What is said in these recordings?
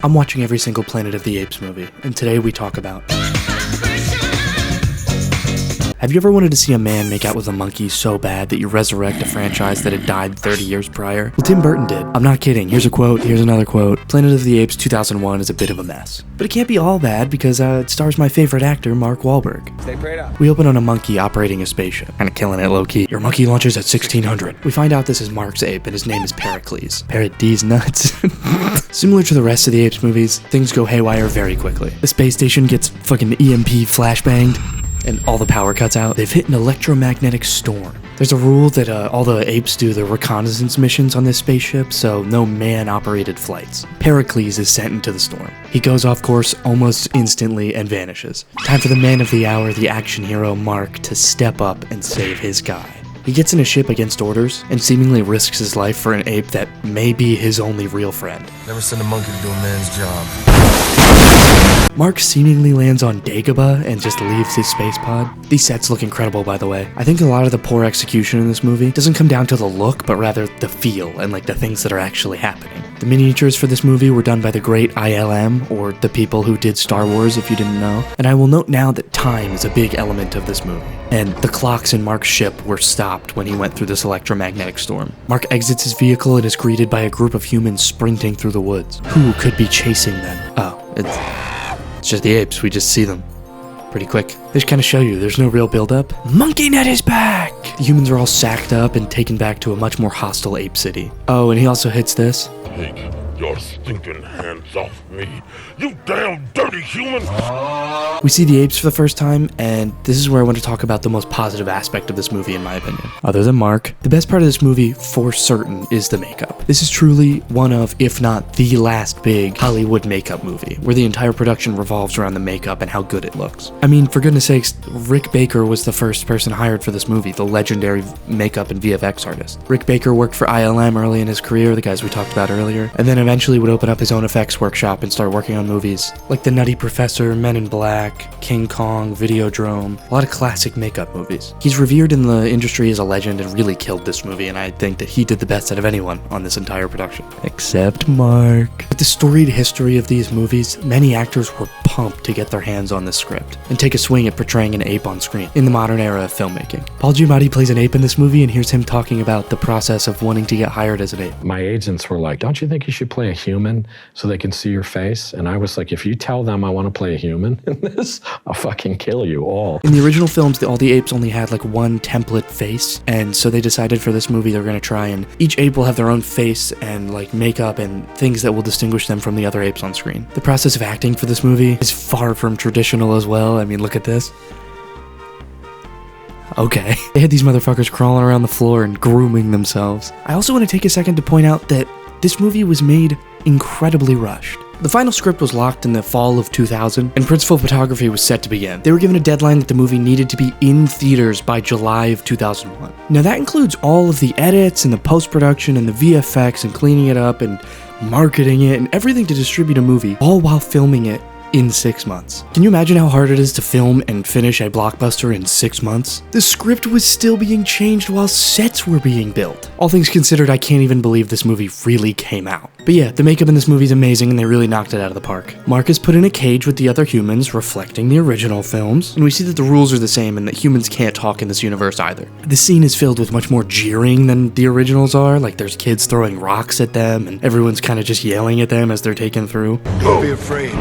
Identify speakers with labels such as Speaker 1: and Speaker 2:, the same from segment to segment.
Speaker 1: I'm watching every single Planet of the Apes movie, and today we talk about... Have you ever wanted to see a man make out with a monkey so bad that you resurrect a franchise that had died 30 years prior? Well, Tim Burton did. I'm not kidding. Here's a quote, here's another quote. Planet of the Apes 2001 is a bit of a mess. But it can't be all bad because it stars my favorite actor, Mark Wahlberg.
Speaker 2: Stay prayed up.
Speaker 1: We open on a monkey operating a spaceship. Kinda killing it low-key. Your monkey launches at 1600. We find out this is Mark's ape and his name is Pericles. Parrot-D's nuts. Similar to the rest of the Apes movies, things go haywire very quickly. The space station gets fucking EMP flashbanged, and all the power cuts out. They've hit an electromagnetic storm. There's a rule that all the apes do their reconnaissance missions on this spaceship, so no man-operated flights. Pericles is sent into the storm. He goes off course almost instantly and vanishes. Time for the man of the hour, the action hero Mark, to step up and save his guy. He gets in a ship against orders and seemingly risks his life for an ape that may be his only real friend.
Speaker 2: Never send a monkey to do a man's job.
Speaker 1: Mark seemingly lands on Dagobah and just leaves his space pod. These sets look incredible, by the way. I think a lot of the poor execution in this movie doesn't come down to the look, but rather the feel and the things that are actually happening. The miniatures for this movie were done by the great ILM, or the people who did Star Wars, if you didn't know. And I will note now that time is a big element of this movie. And the clocks in Mark's ship were stopped when he went through this electromagnetic storm. Mark exits his vehicle and is greeted by a group of humans sprinting through the woods. Who could be chasing them? Oh, it's just the apes, we just see them. Pretty quick. They just kind of show you, there's no real build-up. Monkey Net is back! The humans are all sacked up and taken back to a much more hostile ape city. Oh, and he also hits this.
Speaker 3: Take your stinking hands off me, you damn dirty human!
Speaker 1: We see the apes for the first time, and this is where I want to talk about the most positive aspect of this movie, in my opinion. Other than Mark, the best part of this movie, for certain, is the makeup. This is truly one of, if not the last big Hollywood makeup movie, where the entire production revolves around the makeup and how good it looks. I mean, for goodness sakes, Rick Baker was the first person hired for this movie, the legendary makeup and VFX artist. Rick Baker worked for ILM early in his career, the guys we talked about earlier, and then eventually would open up his own effects workshop and start working on movies like The Nutty Professor, Men in Black, King Kong, Videodrome, a lot of classic makeup movies. He's revered in the industry as a legend and really killed this movie, and I think that he did the best out of anyone on this entire production. Except Mark. With the storied history of these movies, many actors were pumped to get their hands on this script and take a swing at portraying an ape on screen in the modern era of filmmaking. Paul Giamatti plays an ape in this movie, and here's him talking about the process of wanting to get hired as an ape.
Speaker 4: My agents were like, don't you think you should play a human so they can see your face? And I was like, if you tell them I want to play a human in this, I'll fucking kill you all.
Speaker 1: In the original films, all the apes only had one template face, and so they decided for this movie they're going to try and each ape will have their own face and makeup and things that will distinguish them from the other apes on screen. The process of acting for this movie is far from traditional as well. I mean, look at this. Okay. They had these motherfuckers crawling around the floor and grooming themselves. I also want to take a second to point out that this movie was made incredibly rushed. The final script was locked in the fall of 2000, and principal photography was set to begin. They were given a deadline that the movie needed to be in theaters by July of 2001. Now that includes all of the edits and the post-production and the VFX and cleaning it up and marketing it and everything to distribute a movie, all while filming it in 6 months. Can you imagine how hard it is to film and finish a blockbuster in 6 months? The script was still being changed while sets were being built. All things considered, I can't even believe this movie really came out. But yeah, the makeup in this movie is amazing and they really knocked it out of the park. Mark is put in a cage with the other humans, reflecting the original films, and we see that the rules are the same and that humans can't talk in this universe either. The scene is filled with much more jeering than the originals are, there's kids throwing rocks at them and everyone's kind of just yelling at them as they're taken through.
Speaker 2: Don't be afraid.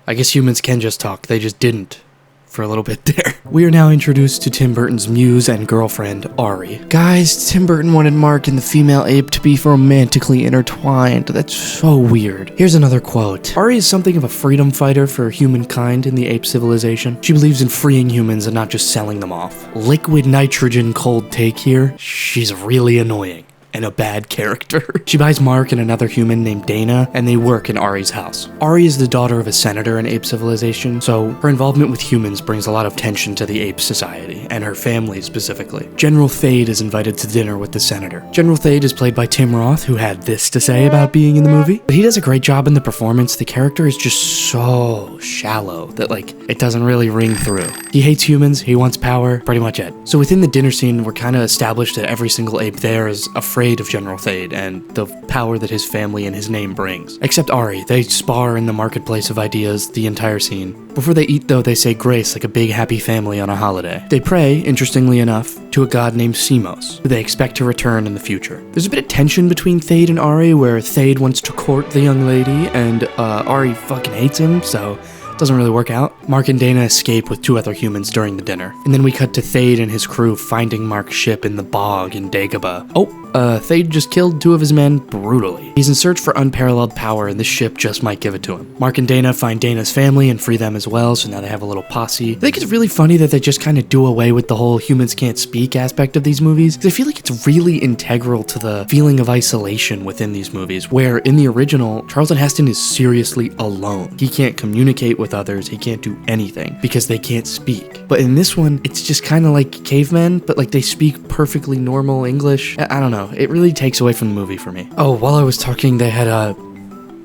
Speaker 1: I guess humans can just talk, they just didn't for a little bit there. We are now introduced to Tim Burton's muse and girlfriend, Ari. Guys, Tim Burton wanted Mark and the female ape to be romantically intertwined. That's so weird. Here's another quote. Ari is something of a freedom fighter for humankind in the ape civilization. She believes in freeing humans and not just selling them off. Liquid nitrogen cold take here. She's really annoying and a bad character. She buys Mark and another human named Dana, and they work in Ari's house. Ari is the daughter of a senator in ape civilization, so her involvement with humans brings a lot of tension to the ape society, and her family specifically. General Thade is invited to dinner with the senator. General Thade is played by Tim Roth, who had this to say about being in the movie, but he does a great job in the performance. The character is just so shallow that it doesn't really ring through. He hates humans, he wants power, pretty much it. So within the dinner scene, we're kind of established that every single ape there is afraid afraid of General Thade and the power that his family and his name brings. Except Ari, they spar in the marketplace of ideas the entire scene. Before they eat though, they say grace like a big happy family on a holiday. They pray, interestingly enough, to a god named Simos, who they expect to return in the future. There's a bit of tension between Thade and Ari, where Thade wants to court the young lady, and Ari fucking hates him, so it doesn't really work out. Mark and Dana escape with 2 other humans during the dinner. And then we cut to Thade and his crew finding Mark's ship in the bog in Dagobah. Thade just killed 2 of his men brutally. He's in search for unparalleled power, and this ship just might give it to him. Mark and Dana find Dana's family and free them as well, so now they have a little posse. I think it's really funny that they just kind of do away with the whole humans can't speak aspect of these movies, because I feel like it's really integral to the feeling of isolation within these movies, where in the original, Charlton Heston is seriously alone. He can't communicate with others, he can't do anything, because they can't speak. But in this one, it's just kind of like cavemen, but like they speak perfectly normal English. I don't know. It really takes away from the movie for me. Oh, while I was talking, they had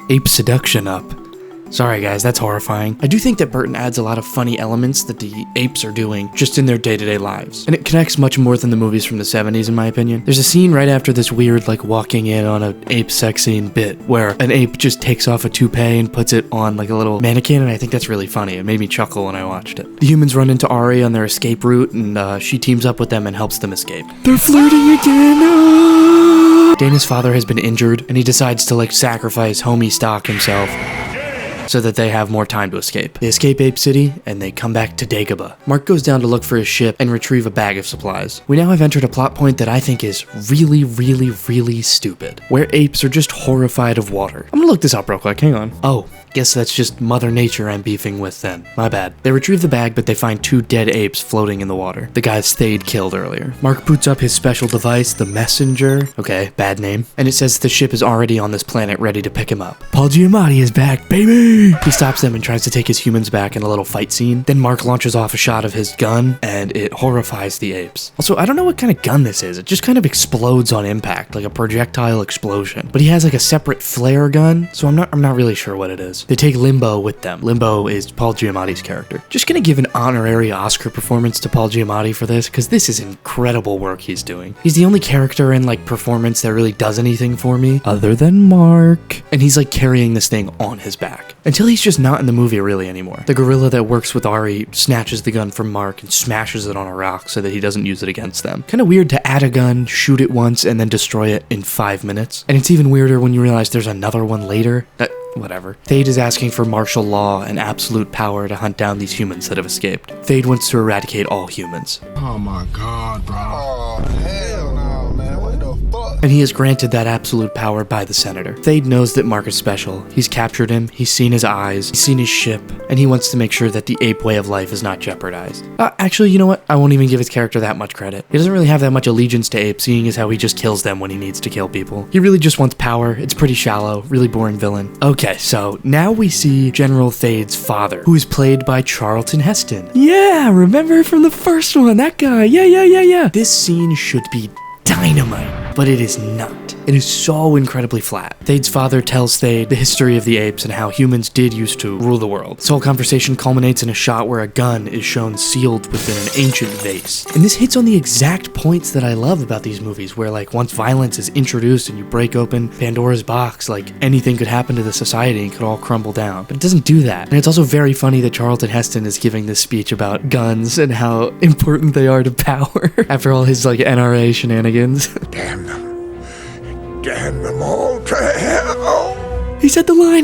Speaker 1: ape seduction up. Sorry guys, that's horrifying. I do think that Burton adds a lot of funny elements that the apes are doing just in their day-to-day lives. And it connects much more than the movies from the 70s in my opinion. There's a scene right after this weird like walking in on an ape sex scene bit where an ape just takes off a toupee and puts it on like a little mannequin, and I think that's really funny. It made me chuckle when I watched it. The humans run into Ari on their escape route, and she teams up with them and helps them escape. They're flirting again! Dana's father has been injured, and he decides to like sacrifice homie stock himself so that they have more time to escape. They escape Ape City, and they come back to Dagobah. Mark goes down to look for his ship and retrieve a bag of supplies. We now have entered a plot point that I think is really, really, really stupid, where apes are just horrified of water. I'm gonna look this up real quick, hang on. Oh, guess that's just Mother Nature I'm beefing with then. My bad. They retrieve the bag, but they find 2 dead apes floating in the water. The guys Thade killed earlier. Mark boots up his special device, the Messenger. Okay, bad name. And it says the ship is already on this planet ready to pick him up. Paul Giamatti is back, baby! He stops them and tries to take his humans back in a little fight scene. Then Mark launches off a shot of his gun, and it horrifies the apes. Also, I don't know what kind of gun this is. It just kind of explodes on impact, like a projectile explosion. But he has like a separate flare gun, so I'm not really sure what it is. They take Limbo with them. Limbo is Paul Giamatti's character. Just gonna give an honorary Oscar performance to Paul Giamatti for this, because this is incredible work he's doing. He's the only character in like performance that really does anything for me, other than Mark. And he's like carrying this thing on his back. Until he's just not in the movie really anymore. The gorilla that works with Ari snatches the gun from Mark and smashes it on a rock so that he doesn't use it against them. Kind of weird to add a gun, shoot it once, and then destroy it in 5 minutes. And it's even weirder when you realize there's another one later. Whatever. Thade is asking for martial law and absolute power to hunt down these humans that have escaped. Thade wants to eradicate all humans.
Speaker 2: Oh my god, bro. Oh, hell no, man. What the fuck?
Speaker 1: And he is granted that absolute power by the senator. Thade knows that Mark is special. He's captured him, he's seen his eyes, he's seen his ship, and he wants to make sure that the ape way of life is not jeopardized. Actually, you know what? I won't even give his character that much credit. He doesn't really have that much allegiance to apes, seeing as how he just kills them when he needs to kill people. He really just wants power. It's pretty shallow, really boring villain. Okay, so now we see General Thade's father, who is played by Charlton Heston. Yeah, remember from the first one, that guy. Yeah. This scene should be dynamite, but it is not. It is so incredibly flat. Thade's father tells Thade the history of the apes and how humans did used to rule the world. This whole conversation culminates in a shot where a gun is shown sealed within an ancient vase. And this hits on the exact points that I love about these movies, where like once violence is introduced and you break open Pandora's box, like anything could happen to the society and could all crumble down. But it doesn't do that. And it's also very funny that Charlton Heston is giving this speech about guns and how important they are to power after all his like NRA shenanigans.
Speaker 3: Damn them. Damn them all to hell.
Speaker 1: He said the line.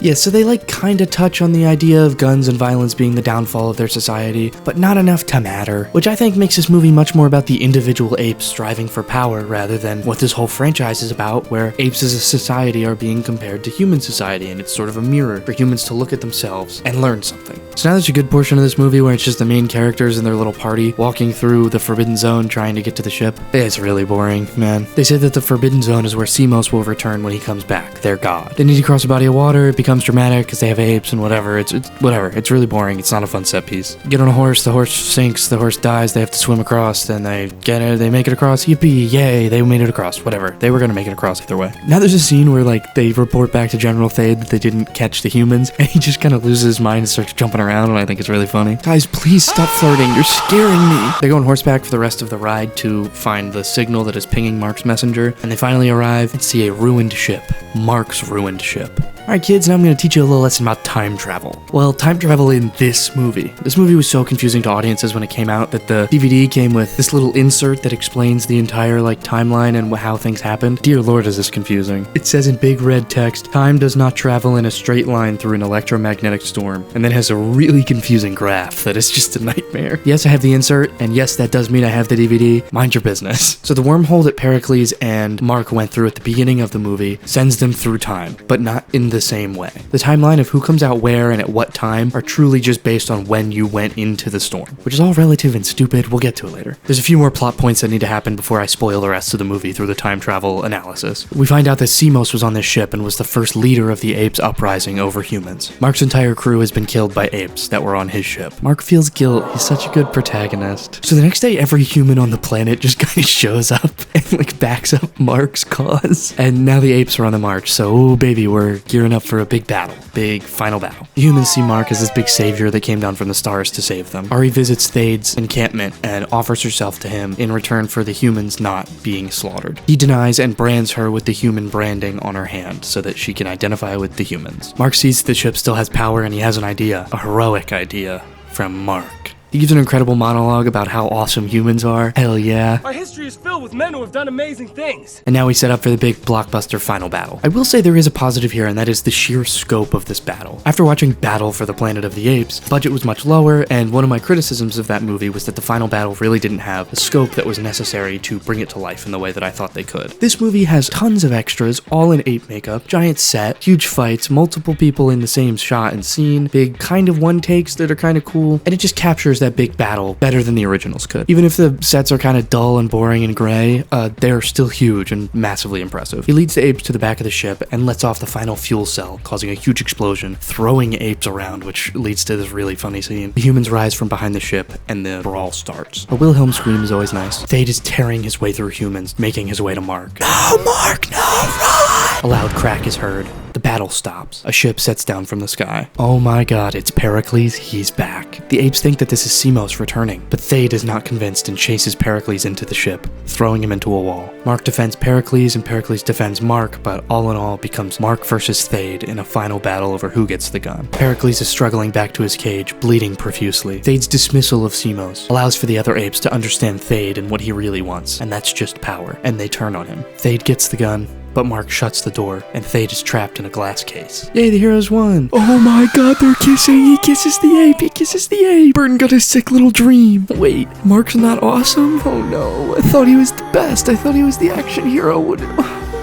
Speaker 1: Yeah, so they like kinda touch on the idea of guns and violence being the downfall of their society, but not enough to matter, which I think makes this movie much more about the individual apes striving for power rather than what this whole franchise is about, where apes as a society are being compared to human society, and it's sort of a mirror for humans to look at themselves and learn something. So now there's a good portion of this movie where it's just the main characters and their little party walking through the Forbidden Zone trying to get to the ship. It's really boring, man. They say that the Forbidden Zone is where Simos will return when he comes back, their god. They need to cross a body of water, it becomes dramatic because they have apes and whatever. It's whatever. It's really boring. It's not a fun set piece. Get on a horse, the horse sinks, the horse dies, they have to swim across, then they get it, they make it across, yippee, yay, they made it across, whatever. They were gonna make it across either way. Now there's a scene where like they report back to General Thade that they didn't catch the humans, and he just kind of loses his mind and starts jumping around, and I think it's really funny. Guys, please stop flirting. You're scaring me. They go on horseback for the rest of the ride to find the signal that is pinging Mark's messenger, and they finally arrive and see a ruined ship. Mark's ruined ship. Alright kids, now I'm going to teach you a little lesson about time travel. Well, time travel in this movie. This movie was so confusing to audiences when it came out that the DVD came with this little insert that explains the entire timeline and how things happened. Dear Lord, is this confusing. It says in big red text, time does not travel in a straight line through an electromagnetic storm, and then has a really confusing graph that is just a nightmare. Yes, I have the insert, and yes, that does mean I have the DVD. Mind your business. So the wormhole that Pericles and Mark went through at the beginning of the movie sends them through time, but not in the same way. The timeline of who comes out where and at what time are truly just based on when you went into the storm, which is all relative and stupid. We'll get to it later. There's a few more plot points that need to happen before I spoil the rest of the movie through the time travel analysis. We find out that Semos was on this ship and was the first leader of the apes uprising over humans. Mark's entire crew has been killed by apes that were on his ship. Mark feels guilt. He's such a good protagonist. So the next day, every human on the planet just kind of shows up and backs up Mark's cause. And now the apes are on the march, so oh baby, we're gearing up for a big battle. Big final battle. The humans see Mark as this big savior that came down from the stars to save them. Ari visits Thade's encampment and offers herself to him in return for the humans not being slaughtered. He denies and brands her with the human branding on her hand so that she can identify with the humans. Mark sees the ship still has power and he has an idea, a heroic idea from Mark. He gives an incredible monologue about how awesome humans are. Hell yeah.
Speaker 5: Our history is filled with men who have done amazing things.
Speaker 1: And now we set up for the big blockbuster final battle. I will say there is a positive here, and that is the sheer scope of this battle. After watching Battle for the Planet of the Apes, the budget was much lower, and one of my criticisms of that movie was that the final battle really didn't have the scope that was necessary to bring it to life in the way that I thought they could. This movie has tons of extras, all in ape makeup, giant set, huge fights, multiple people in the same shot and scene, big kind of one takes that are kind of cool, and it just captures that big battle better than the originals could. Even if the sets are kind of dull and boring and gray, they're still huge and massively impressive. He leads the apes to the back of the ship and lets off the final fuel cell, causing a huge explosion, throwing apes around, which leads to this really funny scene. The humans rise from behind the ship and the brawl starts. A Wilhelm scream is always nice. Thade is tearing his way through humans, making his way to Mark. No, Mark, no, run! A loud crack is heard. The battle stops. A ship sets down from the sky. Oh my god, it's Pericles, he's back. The apes think that this is Semos returning, but Thade is not convinced and chases Pericles into the ship, throwing him into a wall. Mark defends Pericles and Pericles defends Mark, but all in all becomes Mark versus Thade in a final battle over who gets the gun. Pericles is struggling back to his cage, bleeding profusely. Thade's dismissal of Semos allows for the other apes to understand Thade and what he really wants, and that's just power, and they turn on him. Thade gets the gun, but Mark shuts the door, and Thade is trapped in a glass case. Yay, the heroes won! Oh my god, they're kissing! He kisses the ape! He kisses the ape! Burton got a sick little dream! Wait, Mark's not awesome? Oh no, I thought he was the best! I thought he was the action hero!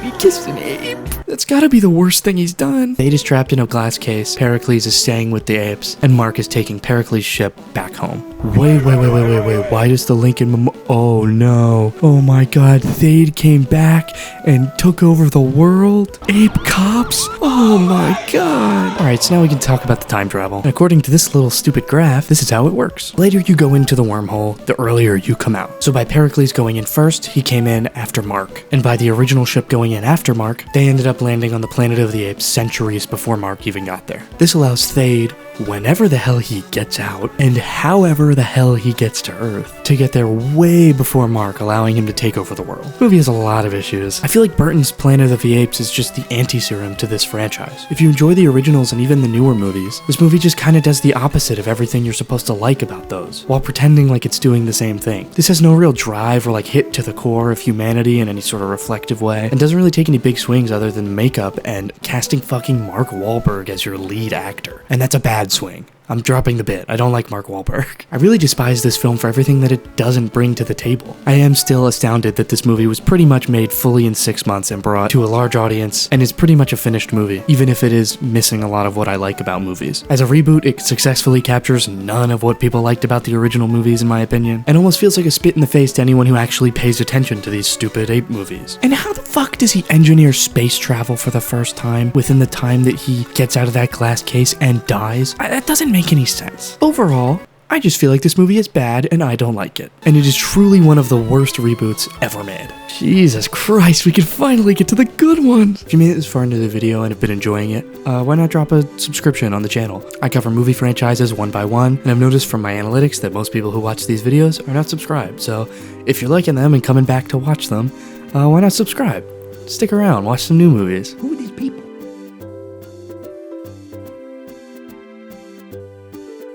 Speaker 1: He kissed an ape! That's gotta be the worst thing he's done. Thade is trapped in a glass case, Pericles is staying with the apes, and Mark is taking Pericles' ship back home. Wait, why does the Lincoln oh no. Oh my god, Thade came back and took over the world? Ape cops? Oh my god. Alright, so now we can talk about the time travel. And according to this little stupid graph, this is how it works. The later you go into the wormhole, the earlier you come out. So by Pericles going in first, he came in after Mark. And by the original ship going in after Mark, they ended up landing on the planet of the apes centuries before Mark even got there. This allows Thade, whenever the hell he gets out, and however the hell he gets to Earth, to get there way before Mark, allowing him to take over the world. The movie has a lot of issues. I feel like Burton's Planet of the Apes is just the anti-serum to this franchise. If you enjoy the originals and even the newer movies, this movie just kind of does the opposite of everything you're supposed to like about those, while pretending like it's doing the same thing. This has no real drive or hit to the core of humanity in any sort of reflective way, and doesn't really take any big swings other than makeup and casting fucking Mark Wahlberg as your lead actor. And that's a bad swing. I'm dropping the bit. I don't like Mark Wahlberg. I really despise this film for everything that it doesn't bring to the table. I am still astounded that this movie was pretty much made fully in 6 months and brought to a large audience, and is pretty much a finished movie, even if it is missing a lot of what I like about movies. As a reboot, it successfully captures none of what people liked about the original movies, in my opinion, and almost feels like a spit in the face to anyone who actually pays attention to these stupid ape movies. And how the fuck does he engineer space travel for the first time within the time that he gets out of that glass case and dies? That doesn't make any sense. Overall, I just feel like this movie is bad and I don't like it. And it is truly one of the worst reboots ever made. Jesus Christ, we can finally get to the good ones. If you made it this far into the video and have been enjoying it, why not drop a subscription on the channel? I cover movie franchises one by one, and I've noticed from my analytics that most people who watch these videos are not subscribed. So if you're liking them and coming back to watch them, why not subscribe? Stick around, watch some new movies. Who